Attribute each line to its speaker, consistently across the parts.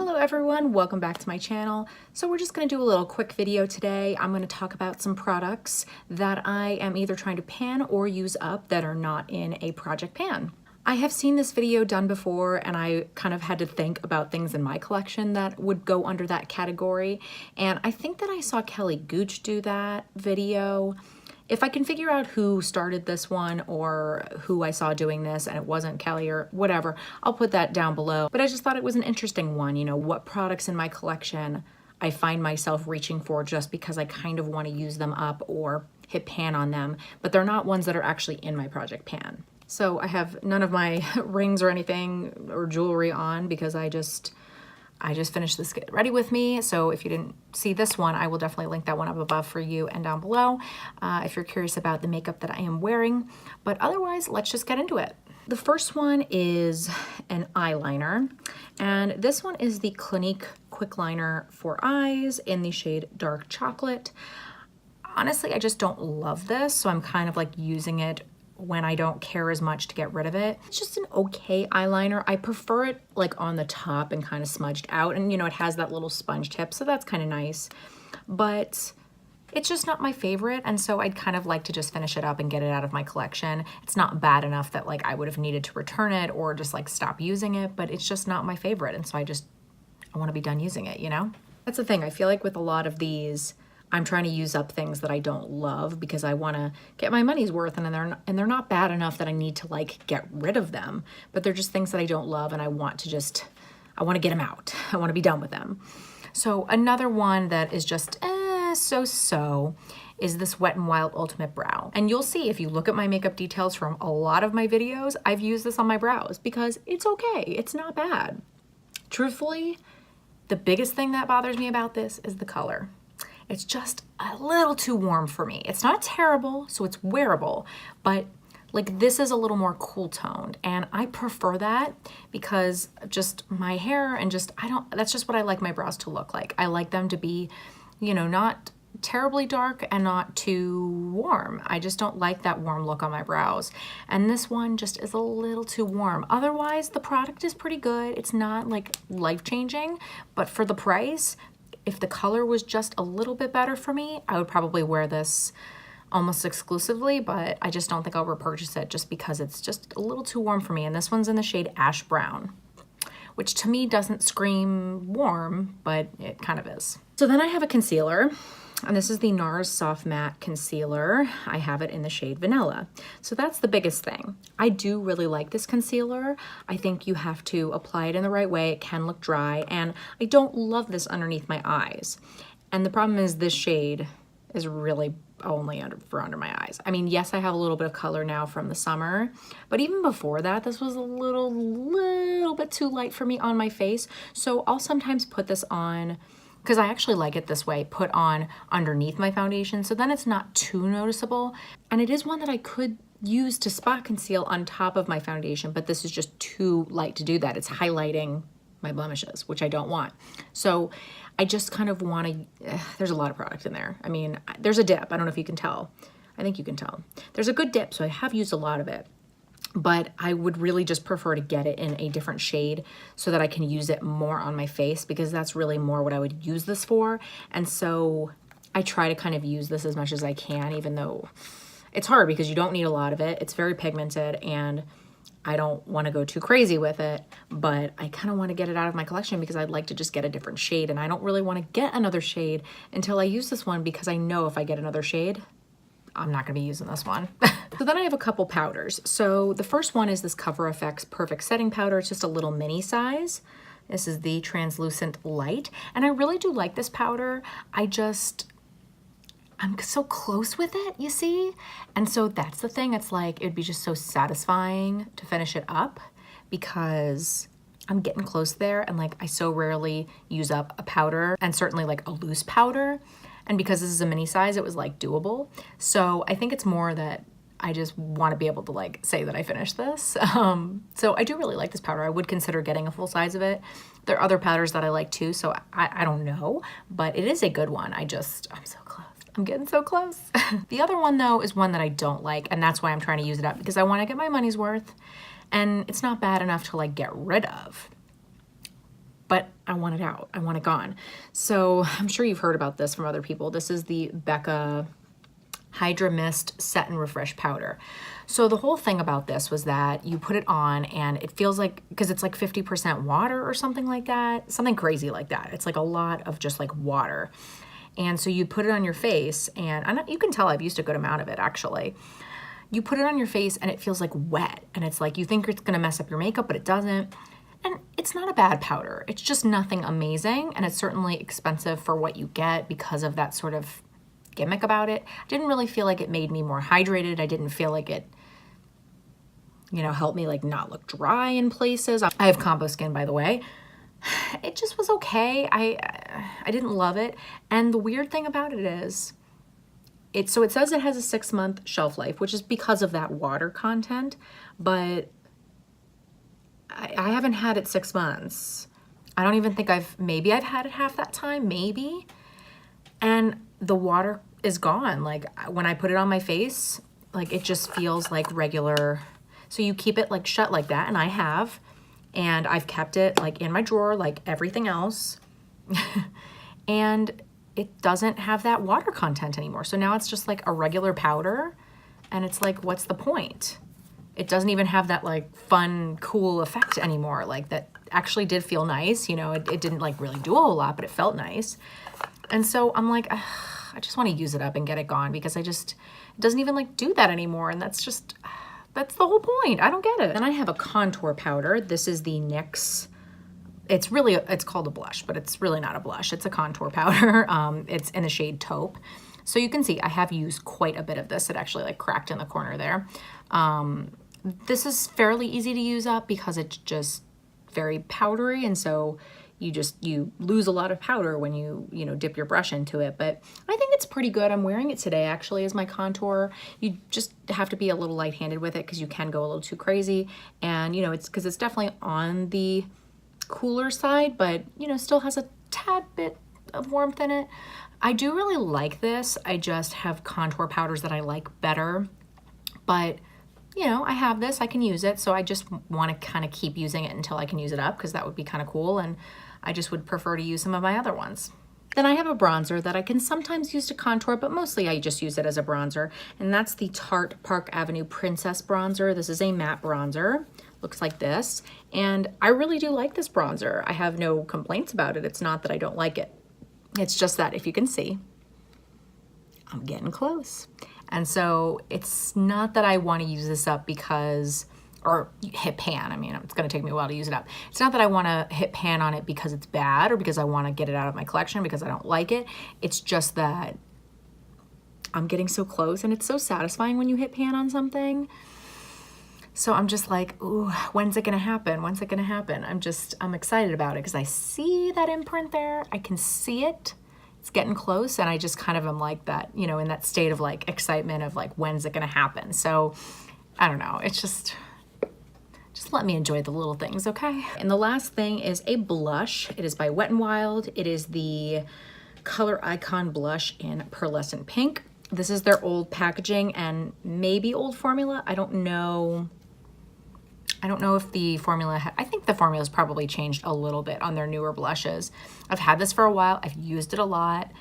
Speaker 1: Hello everyone, welcome back to my channel. So we're just going to do a little quick video today. I'm going to talk about some products that I am either trying to pan or use up that are not in a project pan. I have seen this video done before and I kind of had to think about things in my collection that would go under that category. And I think that I saw Kelly Gooch do that video. If I can figure out who started this one or who I saw doing this and it wasn't Kelly or whatever, I'll put that down below. But I just thought it was an interesting one, you know, what products in my collection I find myself reaching for just because I kind of want to use them up or hit pan on them, but they're not ones that are actually in my project pan. So I have none of my rings or anything or jewelry on because I just finished this Get Ready With Me. So if you didn't see this one, I will definitely link that one up above for you and down below if you're curious about the makeup that I am wearing. But otherwise, let's just get into it. The first one is an eyeliner, and this one is the Clinique Quick Liner for Eyes in the shade Dark Chocolate. Honestly, I just don't love this, so I'm kind of like using it when I don't care as much to get rid of it. It's just an okay eyeliner. I prefer it like on the top and kind of smudged out, and you know, it has that little sponge tip, so that's kind of nice, but it's just not my favorite, and so I'd kind of like to just finish it up and get it out of my collection. It's not bad enough that like I would have needed to return it or just like stop using it, but it's just not my favorite, and so I want to be done using it, you know? That's the thing. I feel like with a lot of these, I'm trying to use up things that I don't love because I want to get my money's worth, and they're not bad enough that I need to like get rid of them, but they're just things that I don't love, and I want to get them out. I want to be done with them. So another one that is just so-so is this Wet n Wild Ultimate Brow. And you'll see if you look at my makeup details from a lot of my videos, I've used this on my brows because it's okay. It's not bad. Truthfully, the biggest thing that bothers me about this is the color. It's just a little too warm for me. It's not terrible, so it's wearable, but like this is a little more cool toned, and I prefer that because just my hair and just, that's just what I like my brows to look like. I like them to be, you know, not terribly dark and not too warm. I just don't like that warm look on my brows. And this one just is a little too warm. Otherwise, the product is pretty good. It's not like life-changing, but for the price, if the color was just a little bit better for me, I would probably wear this almost exclusively, but I just don't think I'll repurchase it just because it's just a little too warm for me. And this one's in the shade Ash Brown, which to me doesn't scream warm, but it kind of is. So then I have a concealer, and this is the NARS Soft Matte Concealer. I have it in the shade Vanilla. So that's the biggest thing. I do really like this concealer. I think you have to apply it in the right way. It can look dry, and I don't love this underneath my eyes. And the problem is this shade is really only under my eyes. I mean, yes, I have a little bit of color now from the summer, but even before that, this was a little bit too light for me on my face. So I'll sometimes put this on, because I actually like it this way, put on underneath my foundation, so then it's not too noticeable. And it is one that I could use to spot conceal on top of my foundation, but this is just too light to do that. It's highlighting my blemishes, which I don't want. So I just kind of want to, there's a lot of product in there. I mean, there's a dip. I don't know if you can tell. I think you can tell. There's a good dip, so I have used a lot of it. But I would really just prefer to get it in a different shade so that I can use it more on my face, because that's really more what I would use this for. And so I try to kind of use this as much as I can, even though it's hard because you don't need a lot of it. It's very pigmented, and I don't want to go too crazy with it, but I kind of want to get it out of my collection because I'd like to just get a different shade, and I don't really want to get another shade until I use this one, because I know if I get another shade, I'm not going to be using this one. So then I have a couple powders. So the first one is this Cover FX Perfect Setting Powder. It's just a little mini size. This is the Translucent Light, and I really do like this powder. I'm so close with it, you see? And so that's the thing. It's like, it'd be just so satisfying to finish it up because I'm getting close there, and like I so rarely use up a powder, and certainly like a loose powder. And because this is a mini size, it was like doable. So I think it's more that I just want to be able to like say that I finished this. So I do really like this powder. I would consider getting a full size of it. There are other powders that I like too, so I don't know, but it is a good one. I'm so close. I'm getting so close. The other one though is one that I don't like, and that's why I'm trying to use it up, because I want to get my money's worth, and it's not bad enough to like get rid of. but I want it out. I want it gone. So I'm sure you've heard about this from other people. This is the BECCA Hydra Mist Set and Refresh Powder. So the whole thing about this was that you put it on and it feels like, because it's like 50% water or something like that, something crazy like that. It's like a lot of just like water. And so you put it on your face, and you can tell I've used a good amount of it actually. You put it on your face and it feels like wet, and it's like you think it's gonna mess up your makeup, but it doesn't. And it's not a bad powder. It's just nothing amazing, and it's certainly expensive for what you get because of that sort of gimmick about it. I didn't really feel like it made me more hydrated. I didn't feel like it, you know, helped me like not look dry in places. I have combo skin, by the way. It just was okay. I didn't love it. And the weird thing about it is, so it says it has a 6-month shelf life, which is because of that water content, but I haven't had it 6 months. I don't even think maybe I've had it half that time, maybe. And the water is gone. Like when I put it on my face, like it just feels like regular. So you keep it like shut like that, and I have, and I've kept it like in my drawer like everything else. And it doesn't have that water content anymore. So now it's just like a regular powder, and it's like, what's the point? It doesn't even have that like fun, cool effect anymore. Like that actually did feel nice. You know, it didn't like really do a whole lot, but it felt nice. And so I'm like, I just want to use it up and get it gone, because it doesn't even like do that anymore. And that's the whole point. I don't get it. Then I have a contour powder. This is the NYX. It's called a blush, but it's really not a blush. It's a contour powder. It's in the shade Taupe. So you can see I have used quite a bit of this. It actually like cracked in the corner there. This is fairly easy to use up because it's just very powdery, and so you lose a lot of powder when you dip your brush into it. But I think it's pretty good. I'm wearing it today actually as my contour. You just have to be a little light-handed with it because you can go a little too crazy, and it's because it's definitely on the cooler side, but still has a tad bit of warmth in it. I do really like this. I just have contour powders that I like better, but I have this, I can use it, so I just want to kind of keep using it until I can use it up, because that would be kind of cool, and I just would prefer to use some of my other ones. Then I have a bronzer that I can sometimes use to contour, but mostly I just use it as a bronzer, and that's the Tarte Park Avenue Princess Bronzer. This is a matte bronzer. Looks like this, and I really do like this bronzer. I have no complaints about it. It's not that I don't like it. It's just that, if you can see, I'm getting close. And so it's not that I want to use this up or hit pan. I mean, it's going to take me a while to use it up. It's not that I want to hit pan on it because it's bad or because I want to get it out of my collection because I don't like it. It's just that I'm getting so close, and it's so satisfying when you hit pan on something. So I'm just like, ooh, when's it going to happen? When's it going to happen? I'm excited about it because I see that imprint there. I can see it. It's getting close, and I just kind of am like that, in that state of like excitement of like, when's it gonna happen? So I don't know, it's just let me enjoy the little things, okay? And the last thing is a blush. It is by Wet n Wild. It is the Color Icon blush in Pearlescent Pink. This is their old packaging and maybe old formula. I don't know if the formula, I think the formula's probably changed a little bit on their newer blushes. I've had this for a while. I've used it a lot.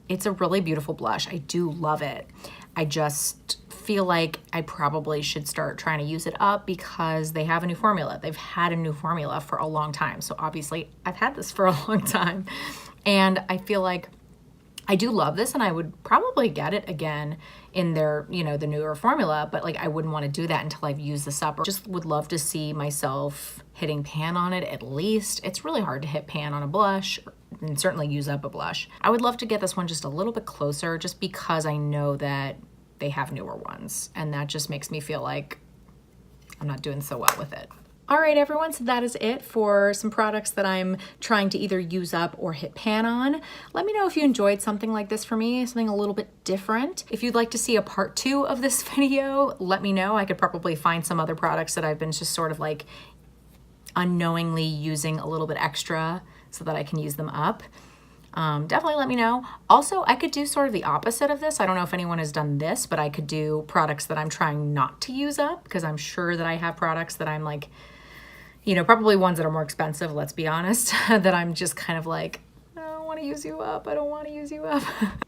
Speaker 1: It's a really beautiful blush. I do love it. I just feel like I probably should start trying to use it up because they have a new formula. They've had a new formula for a long time. So obviously I've had this for a long time, and I feel like I do love this, and I would probably get it again in their, the newer formula, but like I wouldn't want to do that until I've used this up. Or just would love to see myself hitting pan on it at least. It's really hard to hit pan on a blush, and certainly use up a blush. I would love to get this one just a little bit closer, just because I know that they have newer ones, and that just makes me feel like I'm not doing so well with it. All right, everyone, so that is it for some products that I'm trying to either use up or hit pan on. Let me know if you enjoyed something like this for me, something a little bit different. If you'd like to see a part 2 of this video, let me know. I could probably find some other products that I've been just sort of like unknowingly using a little bit extra so that I can use them up. Definitely let me know. Also, I could do sort of the opposite of this. I don't know if anyone has done this, but I could do products that I'm trying not to use up, because I'm sure that I have products that I'm like, You know, probably ones that are more expensive, let's be honest, that I'm just kind of like, I don't want to use you up. I don't want to use you up.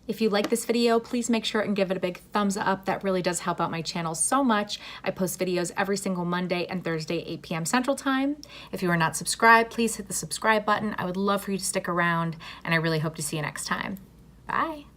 Speaker 1: If you like this video, please make sure and give it a big thumbs up. That really does help out my channel so much. I post videos every single Monday and Thursday, 8 p.m. Central Time. If you are not subscribed, please hit the subscribe button. I would love for you to stick around, and I really hope to see you next time. Bye.